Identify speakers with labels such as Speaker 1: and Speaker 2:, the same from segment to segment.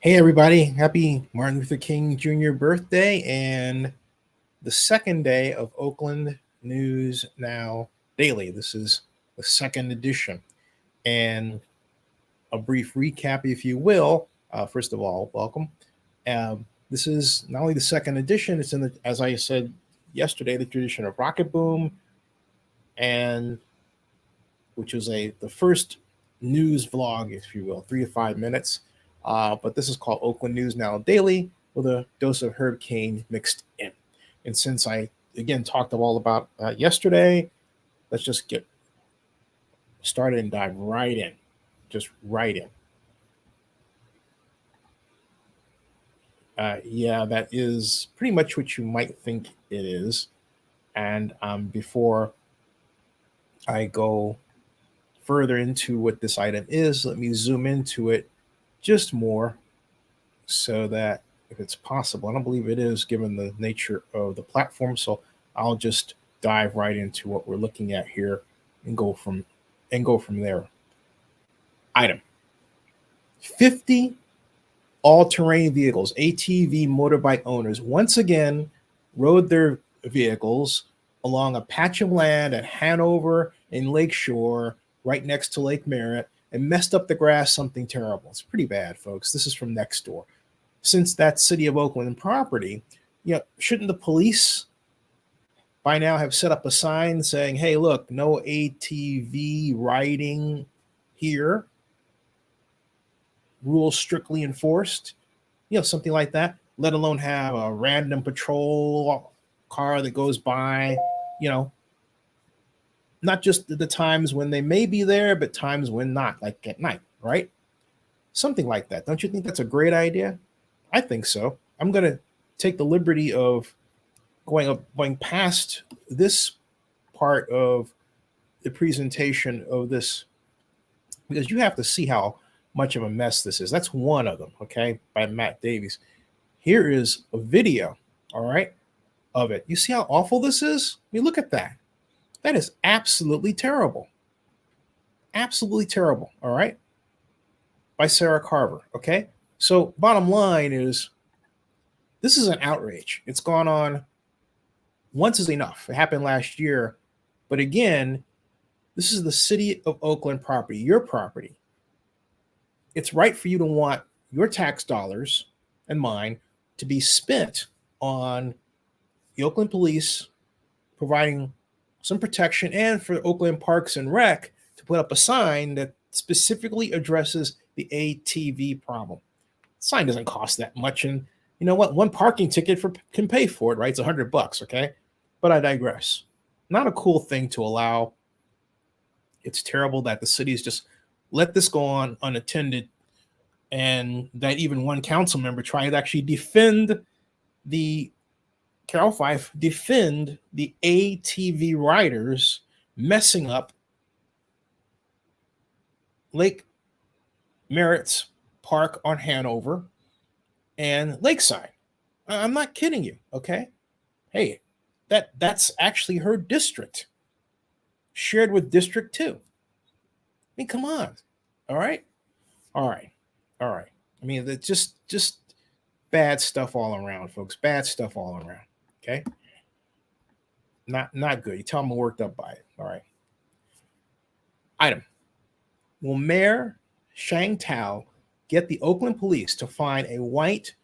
Speaker 1: Hey, everybody. Happy Martin Luther King Jr. birthday and the second day of Oakland News Now Daily. This is the second edition. And a brief recap, if you will. First of all, welcome. This is not only the second edition, it's in the, as I said yesterday, the tradition of Rocketboom, and which was the first news vlog, if you will, 3 to 5 minutes. But this is called Oakland News Now Daily with a dose of Herb Caen mixed in. And since I again talked all about yesterday, let's just get started and dive right in, just right in. Yeah, that is pretty much what you might think it is. And before I go further into what this item is, let me zoom into it just more so that if it's possible, I don't believe it is given the nature of the platform. So I'll just dive right into what we're looking at here and go from there. Item 50 all-terrain vehicles, ATV motorbike owners once again rode their vehicles along a patch of land at Hanover and Lakeshore right next to Lake Merritt and messed up the grass something terrible. It's pretty bad, folks. This is from next door. Since that's City of Oakland property, shouldn't the police by now have set up a sign saying, hey, look, no ATV riding here, rules strictly enforced, something like that, let alone have a random patrol car that goes by, not just the times when they may be there, but times when not, like at night, right? Something like that. Don't you think that's a great idea? I think so. I'm going to take the liberty of going past this part of the presentation of this because you have to see how much of a mess this is. That's one of them, okay, by Matt Davies. Here is a video, all right, of it. You see how awful this is? I mean, look at that. That is absolutely terrible. Absolutely terrible, all right, by Sarah Carver, okay? So bottom line is this is an outrage. It's gone on once is enough. It happened last year. But again, this is the City of Oakland property, your property. It's right for you to want your tax dollars and mine to be spent on the Oakland Police providing some protection and for Oakland Parks and Rec to put up a sign that specifically addresses the ATV problem. The sign doesn't cost that much. And you know what? One parking ticket can pay for it, right? It's $100, okay? But I digress. Not a cool thing to allow. It's terrible that the city's just let this go on unattended, and that even one council member tried to actually defend the Carol Fife, defend the ATV riders messing up Lake Merritt's park on Hanover and Lakeside. I'm not kidding you, okay? Hey, that's actually her district, shared with District 2. I mean, come on. All right? All right. All right. I mean, it's just bad stuff all around, folks. Bad stuff all around. Okay? Not good. You tell them I'm worked up by it. All right. Item. Will Mayor Shang Tao get the Oakland Police to find a white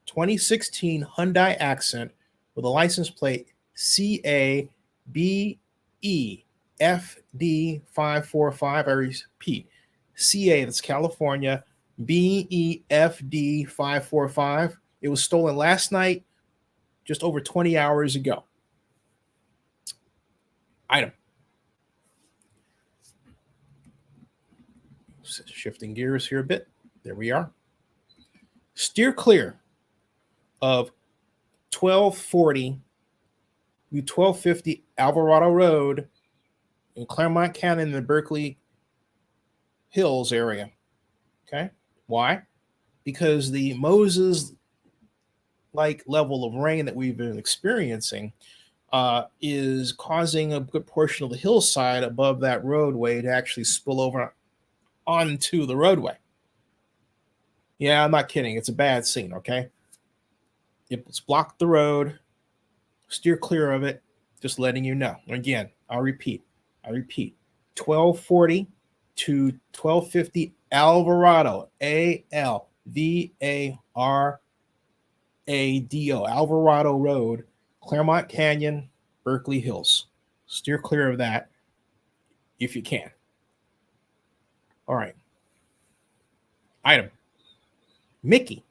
Speaker 1: 2016 Hyundai Accent with a license plate CABEFD545? I repeat, CA, that's California, BEFD545. It was stolen last night, just over 20 hours ago. Item. Shifting gears here a bit. There we are. Steer clear of 1240 to 1250 Alvarado Road in Claremont Canyon in the Berkeley Hills area. Okay. Why? Because the Moses-like level of rain that we've been experiencing is causing a good portion of the hillside above that roadway to actually spill over onto the roadway. Yeah, I'm not kidding. It's a bad scene, okay? It's blocked the road. Steer clear of it. Just letting you know. Again, I'll repeat. 1240 to 1250 Alvarado, Alvarado, Alvarado Road, Claremont Canyon, Berkeley Hills. Steer clear of that if you can. All right. Item. Mickey,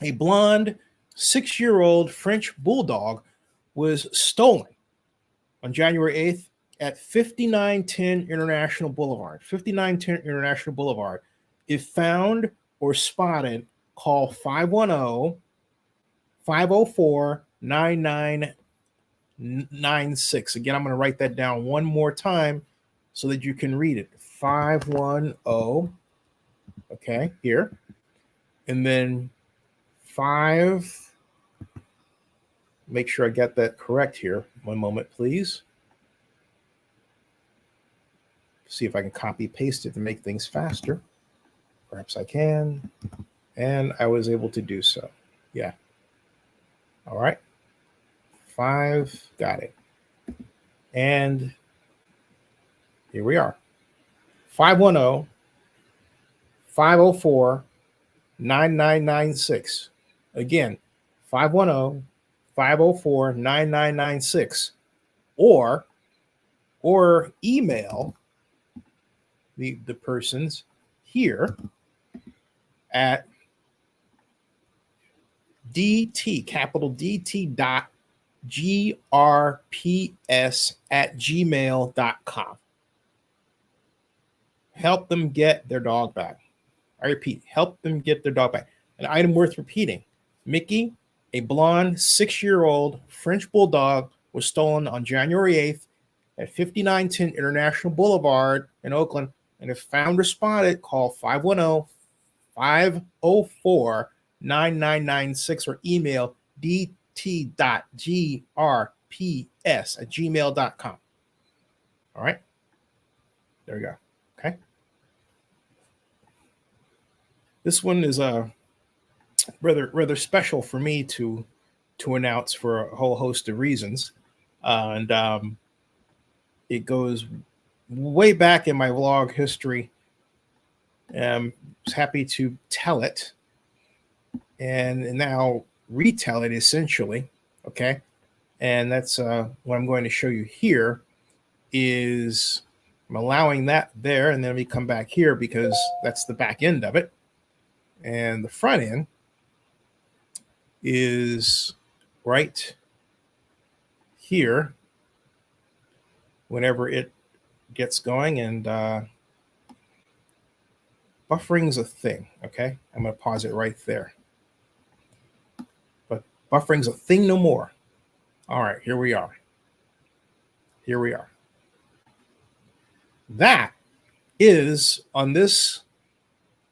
Speaker 1: a blonde 6-year-old French bulldog, was stolen on January 8th at 5910 International Boulevard. 5910 International Boulevard. If found or spotted, call 510-504-9996. Again, I'm going to write that down one more time so that you can read it. 510, okay, here. And then 5, make sure I got that correct here. One moment, please. See if I can copy paste it to make things faster. Perhaps I can. And I was able to do so. Yeah. All right. 5, got it. And here we are. 510-504-9996. Again, 510-504-9996. Or email the persons here at DT, capital DT dot grps@gmail.com. Help them get their dog back. I repeat, help them get their dog back. An item worth repeating. Mickey, a blonde 6-year-old French bulldog, was stolen on January 8th at 5910 International Boulevard in Oakland. And if found or spotted, call 510-504-9996 or email dt.grps@gmail.com. All right. There we go. Okay. This one is rather special for me to announce for a whole host of reasons. And it goes way back in my vlog history. I was happy to tell it and now retell it essentially. Okay. And that's what I'm going to show you here is I'm allowing that there, and then we come back here because that's the back end of it. And the front end is right here whenever it gets going, and buffering's a thing. Okay, I'm going to pause it right there. But buffering's a thing no more. All right, here we are. That is on this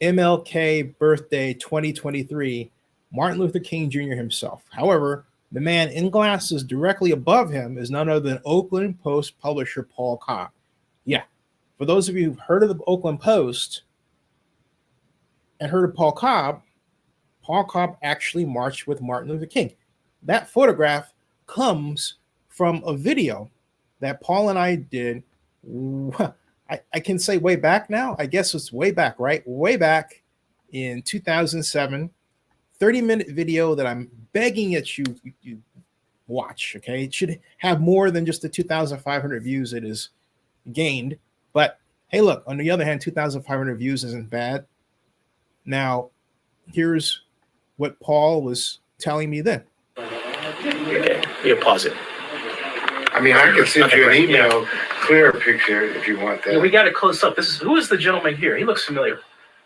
Speaker 1: MLK birthday 2023, Martin Luther King Jr. himself. However, the man in glasses directly above him is none other than Oakland Post publisher Paul Cobb. Yeah, for those of you who've heard of the Oakland Post and heard of Paul Cobb actually marched with Martin Luther King. That photograph comes from a video that Paul and I did. I can say way back now. I guess it's way back, right? Way back in 2007, 30-minute video that I'm begging that you watch, okay? It should have more than just the 2,500 views it has gained. But hey, look, on the other hand, 2,500 views isn't bad. Now, here's what Paul was telling me then.
Speaker 2: You pause it.
Speaker 3: I mean, I can send you an email, clearer picture if you want that.
Speaker 2: Yeah, we got it close up. Who is the gentleman here? He looks familiar.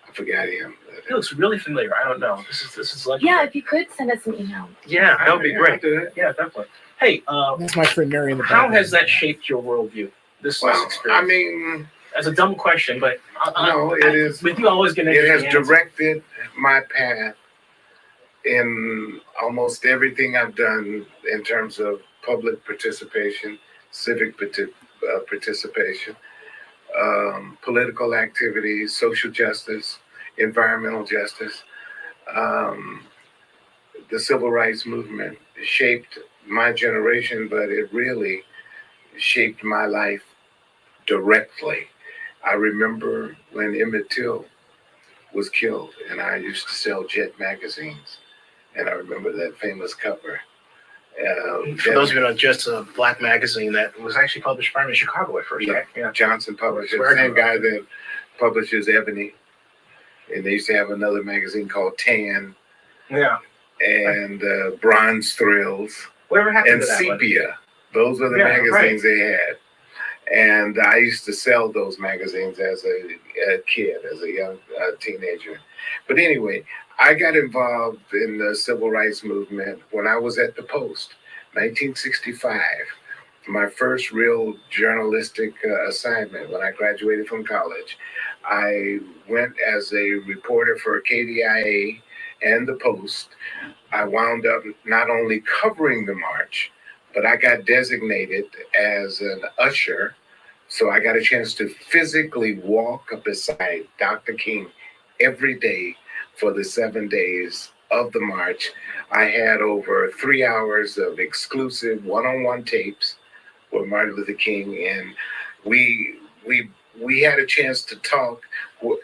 Speaker 3: I forgot him.
Speaker 2: He looks really familiar. I don't know. This is like
Speaker 4: if you could send us an email.
Speaker 2: Yeah, that would be great.
Speaker 3: Yeah,
Speaker 2: definitely. Hey,
Speaker 1: that's my friend Mary in the
Speaker 2: how
Speaker 1: back.
Speaker 2: has that shaped your worldview? This experience.
Speaker 3: I mean,
Speaker 2: that's a dumb question, but
Speaker 3: no, it is.
Speaker 2: With you always going to.
Speaker 3: It has directed my path in almost everything I've done in terms of public participation, civic participation, political activities, social justice, environmental justice. The civil rights movement shaped my generation, but it really shaped my life directly. I remember when Emmett Till was killed, and I used to sell Jet magazines, and I remember that famous cover.
Speaker 2: For those of you who know, just a black magazine that was actually published primarily in Chicago at first, right? Yeah.
Speaker 3: Johnson published it. The same guy that publishes Ebony. And they used to have another magazine called Tan.
Speaker 2: Yeah.
Speaker 3: And Bronze Thrills.
Speaker 2: Whatever happened
Speaker 3: and
Speaker 2: to that
Speaker 3: Sepia.
Speaker 2: one?
Speaker 3: Those were the magazines they had. And I used to sell those magazines as a kid, as a young teenager. But anyway, I got involved in the civil rights movement when I was at the Post, 1965. My first real journalistic assignment when I graduated from college. I went as a reporter for KDIA and the Post. I wound up not only covering the march, but I got designated as an usher. So I got a chance to physically walk beside Dr. King every day for the 7 days of the march. I had over 3 hours of exclusive one-on-one tapes with Martin Luther King, and we had a chance to talk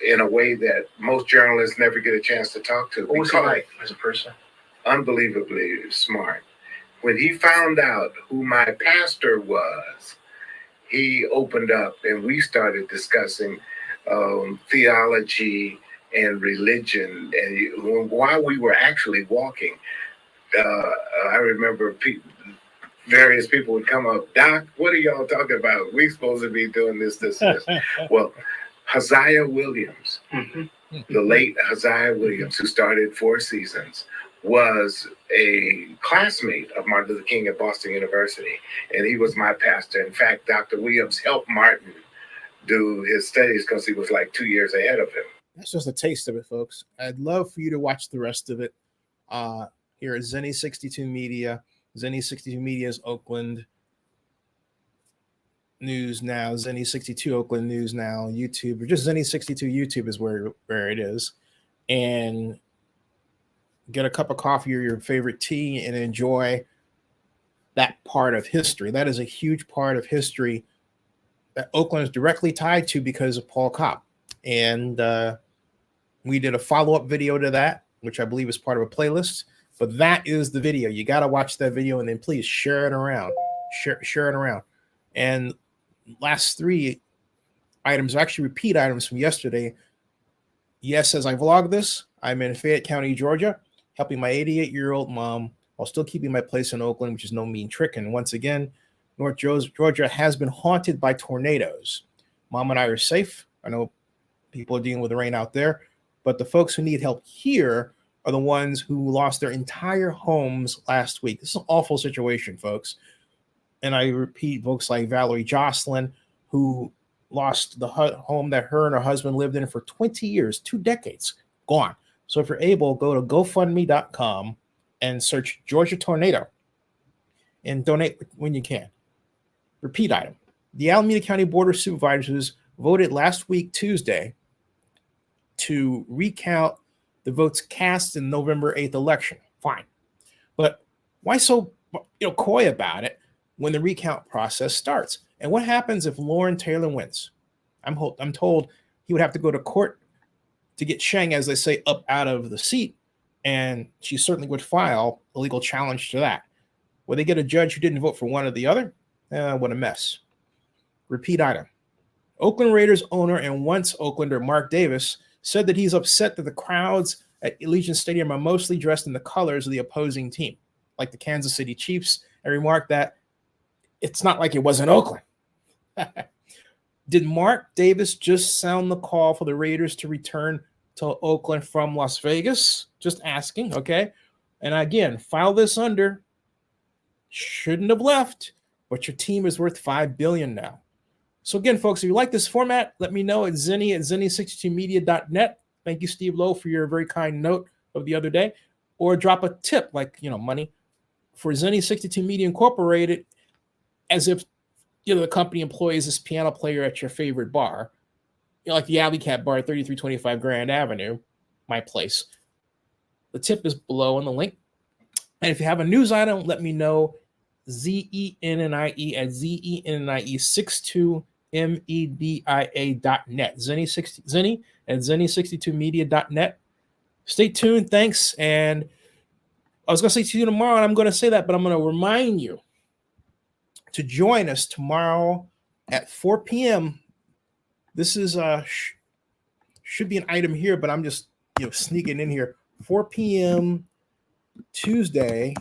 Speaker 3: in a way that most journalists never get a chance to talk to.
Speaker 2: What was he like as a person?
Speaker 3: Unbelievably smart. When he found out who my pastor was, he opened up and we started discussing theology and religion. And while we were actually walking, I remember various people would come up, "Doc, what are y'all talking about? We supposed to be doing this." Well, Hosea Williams, the late Hosea Williams, who started Four Seasons, was a classmate of Martin Luther King at Boston University, and he was my pastor. In fact, Dr. Williams helped Martin do his studies because he was like 2 years ahead of him.
Speaker 1: That's just a taste of it, folks. I'd love for you to watch the rest of it here at Zenny 62 Media. Zenny 62 Media's Oakland News Now, Zenny 62 Oakland News Now, YouTube, or just Zenny 62 YouTube is where it is. And get a cup of coffee or your favorite tea and enjoy that part of history. That is a huge part of history that Oakland is directly tied to because of Paul Cobb. And we did a follow-up video to that, which I believe is part of a playlist. But that is the video. You got to watch that video and then please share it around. Share it around. And last three items are actually repeat items from yesterday. Yes, as I vlog this, I'm in Fayette County, Georgia, helping my 88-year-old mom while still keeping my place in Oakland, which is no mean trick. And once again, North Georgia has been haunted by tornadoes. Mom and I are safe. I know people are dealing with the rain out there, but the folks who need help here are the ones who lost their entire homes last week. This is an awful situation, folks. And I repeat, folks like Valerie Jocelyn, who lost the home that her and her husband lived in for 20 years, 2 decades, gone. So if you're able, go to GoFundMe.com and search Georgia Tornado and donate when you can. Repeat item. The Alameda County Board of Supervisors voted last week, Tuesday, to recount the votes cast in November 8th election. Fine. But why so coy about it when the recount process starts? And what happens if Lauren Taylor wins? I'm told he would have to go to court to get Sheng, as they say, up out of the seat. And she certainly would file a legal challenge to that. Will they get a judge who didn't vote for one or the other? What a mess. Repeat item. Oakland Raiders owner and once Oaklander Mark Davis said that he's upset that the crowds at Allegiant Stadium are mostly dressed in the colors of the opposing team, like the Kansas City Chiefs, and remarked that it's not like it was in Oakland. Did Mark Davis just sound the call for the Raiders to return to Oakland from Las Vegas? Just asking, okay? And again, file this under, shouldn't have left, but your team is worth $5 billion now. So again, folks, if you like this format, let me know at zenny62media.net. Thank you, Steve Lowe, for your very kind note of the other day. Or drop a tip, like, money, for Zenny 62 Media Incorporated, as if the company employs this piano player at your favorite bar. like the Alley Cat Bar, 3325 Grand Avenue, my place. The tip is below in the link. And if you have a news item, let me know. ZENNIE at ZENNIE62media.net. Zenny at Zenny62media.net. Stay tuned. Thanks. And I was going to say to you tomorrow, and I'm going to say that, but I'm going to remind you to join us tomorrow at 4 p.m. This is should be an item here, but I'm just sneaking in here. 4 p.m. Tuesday.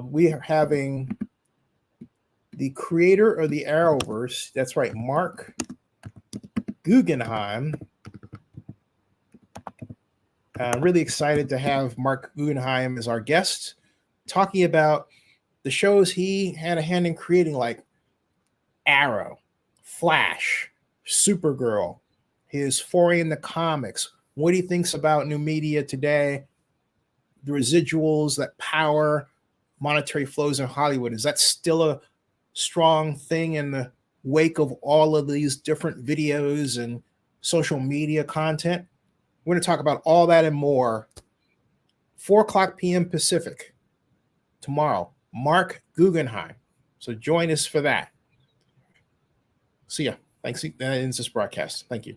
Speaker 1: We are having the creator of the Arrowverse. That's right, Mark Guggenheim. Really excited to have Mark Guggenheim as our guest, talking about the shows he had a hand in creating, like Arrow, Flash, Supergirl, his foray in the comics, what he thinks about new media today, the residuals that power monetary flows in Hollywood. Is that still a strong thing in the wake of all of these different videos and social media content? We're going to talk about all that and more. 4 o'clock p.m. Pacific tomorrow. Mark Guggenheim. So join us for that. See ya. Thanks. That ends this broadcast. Thank you.